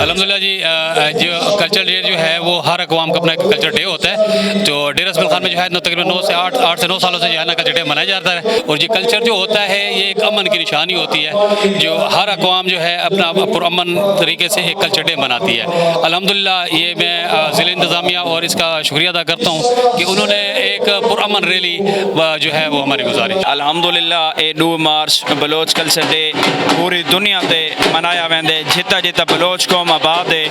الحمدللہ جی، جو culture day جو ہے وہ ہر اقوام کا اپنا کلچر ڈے ہوتا ہے. تو ڈیرہ اسماعیل خان میں جو ہے تقریباً 8 سے 9 سالوں سے جو ہے نا کلچر ڈے منایا جاتا ہے. اور یہ کلچر جو ہوتا ہے یہ ایک امن کی نشانی ہوتی ہے، جو ہر اقوام جو ہے اپنا پرامن طریقے سے ایک کلچر ڈے مناتی ہے. الحمدللہ یہ میں ضلع انتظامیہ اور اس کا شکریہ ادا کرتا ہوں کہ انہوں نے ایک پرامن ریلی جو ہے وہ ہماری گزاری. الحمدللہ اے 2 مارچ بلوچ کلچر ڈے پوری دنیا تے منایا ویندے. جتا جتا بلوچ قوم آباد ہے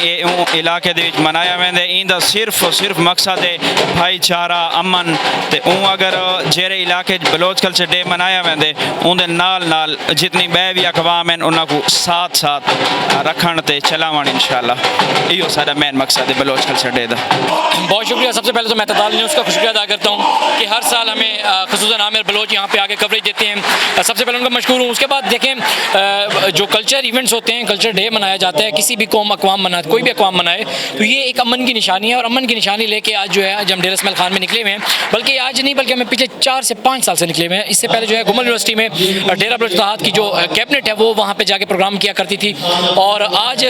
یہ علاقے دے وچ منایا ویندے. ایندا صرف اور صرف مقصد ہے بھائی چارہ امن تے اگر جیرے علاقے بلوچ کلچر ڈے منایا ویندے اون دے نال جتنی بھی اقوام ہیں انہاں کو ساتھ رکھن تے چلاون انشاءاللہ. ایو سارا مین مقصد ہے بلوچ کلچر ڈے دا. بہت شکریہ. سب سے پہلے تو میں تدال نیوز کا شکریہ ادا کرتا ہوں کہ ہر سال ہمیں خصوصاً عامر بلوچ یہاں پہ آگے کوریج دیتے ہیں. سب سے پہلے ان کا مشکور ہوں. اس کے بعد دیکھیں جو کلچر ایونٹس ہوتے ہیں، کلچر ڈے منایا جاتا ہے، کسی بھی اقوام منائے، کوئی بھی اقوام منائے، تو یہ ایک امن کی نشانی ہے. اور امن کی نشانی لے کے آج جو ہے ہم ڈیرہ اسماعیل خان میں نکلے ہوئے ہیں. بلکہ آج نہیں بلکہ ہمیں پیچھے 4 سے 5 سال سے نکلے ہوئے ہیں. اس سے پہلے جو ہے گمل یونیورسٹی میں ڈیرہ بلوچ اتحاد کی جو کیبنٹ ہے وہ وہاں پہ جا کے پروگرام کیا کرتی تھی. اور آج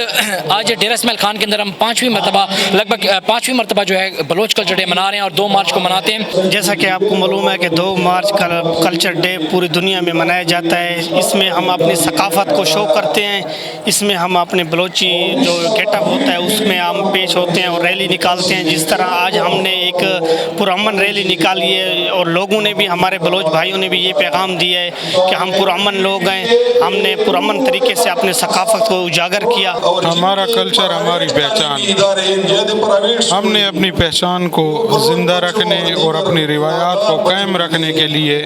ڈیرہ اسماعیل خان کے اندر ہم 5ویں مرتبہ لگ بھگ 5ویں مرتبہ جو ہے بلوچ کلچر ڈے منا رہے ہیں اور 2 مارچ کو مناتے ہیں. جیسا کہ آپ کو معلوم ہے کہ 2 مارچ کا کلچر ڈے پوری دنیا میں منایا جاتا ہے. اس میں ہم اپنی ثقافت کو شو کرتے ہیں. اس میں ہم اپنے بلوچی جو گیٹ اپ ہوتا ہے اس میں ہم پیش ہوتے ہیں اور ریلی نکالتے ہیں. جس طرح آج ہم نے ایک پرامن ریلی نکالی ہے اور لوگوں نے بھی، ہمارے بلوچ بھائیوں نے بھی یہ پیغام دیا ہے کہ ہم پرامن لوگ ہیں. ہم نے پرامن طریقے سے اپنے ثقافت کو اجاگر کیا. ہمارا کلچر ہماری پہچان. ہم نے اپنی پہچان کو زندہ رکھنے اور اپنی روایات کو قائم رکھنے کے لیے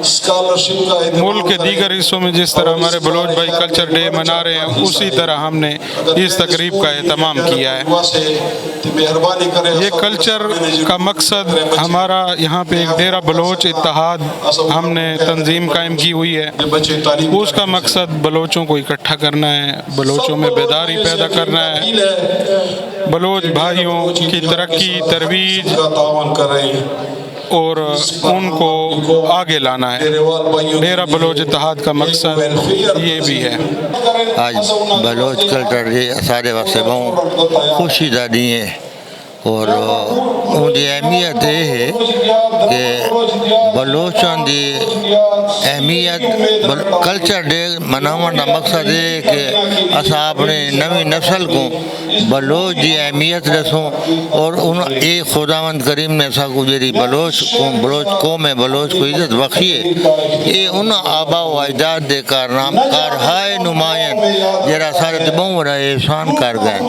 ملک کے دیگر حصوں میں جس طرح ہمارے بلوچ بھائی کلچر ڈے منا رہے ہیں اسی طرح ہم نے اس تقریب کا اہتمام کیا ہے. یہ کلچر کا مقصد ہمارا یہاں پہ ایک ڈیرہ بلوچ اتحاد ہم نے تنظیم قائم کی ہوئی ہے. اس کا مقصد بلوچوں کو اکٹھا کرنا ہے، بلوچوں میں بیداری پیدا کرنا ہے، بلوچ بھائیوں کی ترقی، ترویج اور ان کو آگے لانا ہے. ڈیرہ بلوچ اتحاد کا مقصد یہ بھی ہے. آج بلوچ کلچر ڈے سارے واسطے بہت خوشی دا ڈی ہے اور ان کی اہمیت یہ ہے کہ بلوچوں کی اہمیت کلچر ڈے مناون کا مقصد یہ ہے کہ اصا اپنے نوی نسل کو بلوچ کی اہمیت دسوں اور ان ایک خداوند کریم نے سا کو جی بلوچ قوم ہے بلوچ کو عزت بخشی ہے. یہ ان آبا و اجداد دے کارہائے نمائن جرا سارے بہت بڑا احسان کر گئے.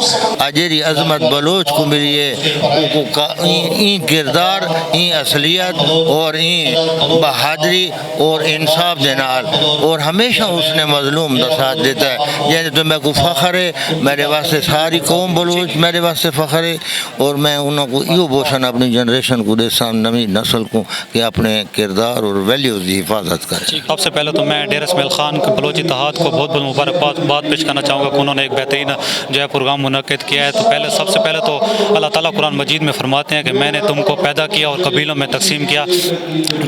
اجیری عظمت بلوچ کو ملی ہے. این کردار، این اصلیت اور این بہادری اور انصاف دے نال اور ہمیشہ اس نے مظلوم کا ساتھ دیتا ہے. یعنی تو میں کو فخر ہے، میرے واسطے ساری قوم بلوچ میرے واسطے فخر ہے اور میں انہوں کو یہ بوشن اپنی جنریشن کو دے سام نوی نسل کو کہ اپنے کردار اور ویلیوز کی حفاظت کرے. سب سے پہلے تو میں ڈیرہ اسماعیل خان بلوچ اتحاد کو بہت بہت مبارکباد پیش کرنا چاہوں گا کہ انہوں نے ایک بہترین جو ہے پروگرام منعقد کیا ہے. تو سب سے پہلے تو اللہ تعالیٰ قرآن مجید میں فرماتے ہیں کہ میں نے تم کو پیدا کیا اور قبیلوں میں تقسیم کیا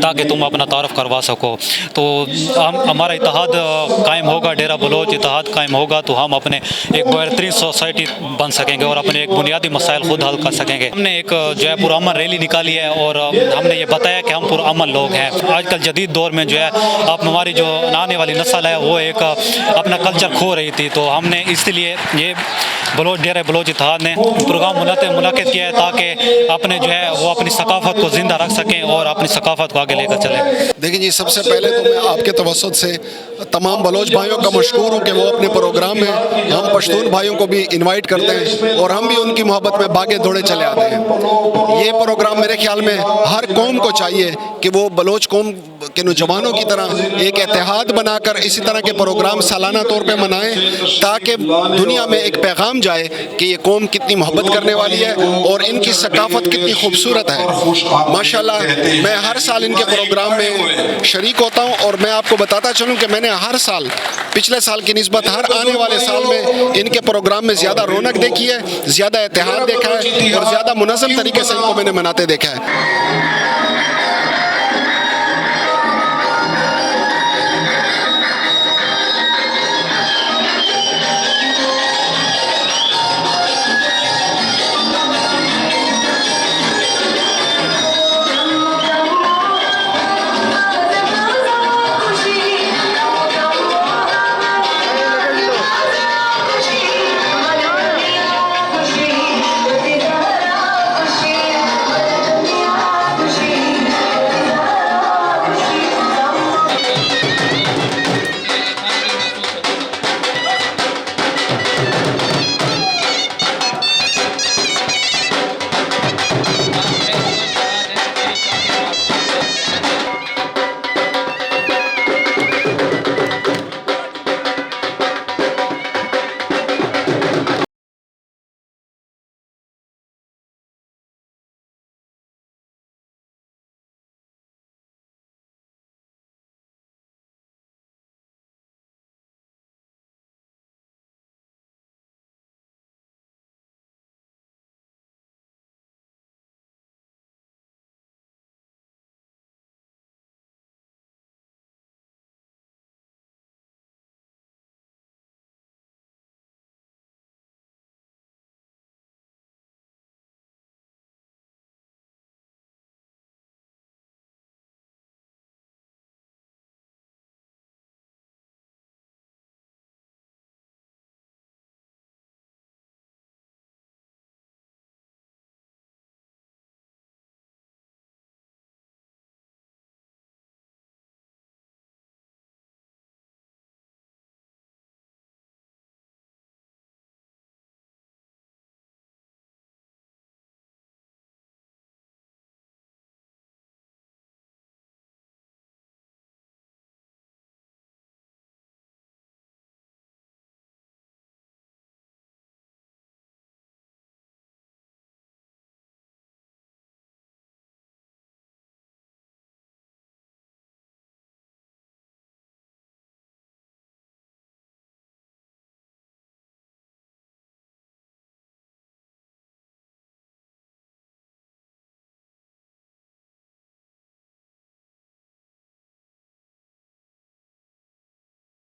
تاکہ تم اپنا تعارف کروا سکو. تو ہمارا اتحاد قائم ہوگا، ڈیرہ بلوچ اتحاد قائم ہوگا تو ہم اپنے ایک بہترین سوسائٹی بن سکیں گے اور اپنے ایک بنیادی مسائل خود حل کر سکیں گے. ہم نے ایک جو ہے پرامن ریلی نکالی ہے اور ہم نے یہ بتایا کہ ہم پرامن لوگ ہیں. آج کل جدید دور میں جو ہے ہماری جو آنے والی نسل ہے وہ ایک اپنا کلچر کھو رہی تھی. تو ہم نے اس لیے یہ ڈیرہ بلوچ اتحاد نے پروگرام منعقد کیا ہے تاکہ اپنے جو ہے وہ اپنی ثقافت کو زندہ رکھ سکیں اور اپنی ثقافت کو آگے لے کر چلیں. دیکھیں جی، سب سے پہلے تو میں آپ کے توسط سے تمام بلوچ بھائیوں کا مشکور ہوں کہ وہ اپنے پروگرام میں ہم پشتون بھائیوں کو بھی انوائٹ کرتے ہیں اور ہم بھی ان کی محبت میں باغے دوڑے چلے آتے ہیں. یہ پروگرام میرے خیال میں ہر قوم کو چاہیے کہ وہ بلوچ قوم کے نوجوانوں کی طرح ایک اتحاد بنا کر اسی طرح کے پروگرام سالانہ طور پہ منائیں تاکہ دنیا میں ایک پیغام جائے کہ یہ قوم کتنی محبت کرنے والی ہے اور ان کی ثقافت کتنی خوبصورت ہے. ماشاءاللہ میں ہر سال ان کے پروگرام میں شریک ہوتا ہوں اور میں آپ کو بتاتا چلوں کہ میں نے ہر سال پچھلے سال کی نسبت ہر آنے والے سال میں ان کے پروگرام میں زیادہ رونق دیکھی ہے، زیادہ اتحاد دیکھا ہے اور زیادہ منظم طریقے سے ان کو میں نے مناتے دیکھا ہے.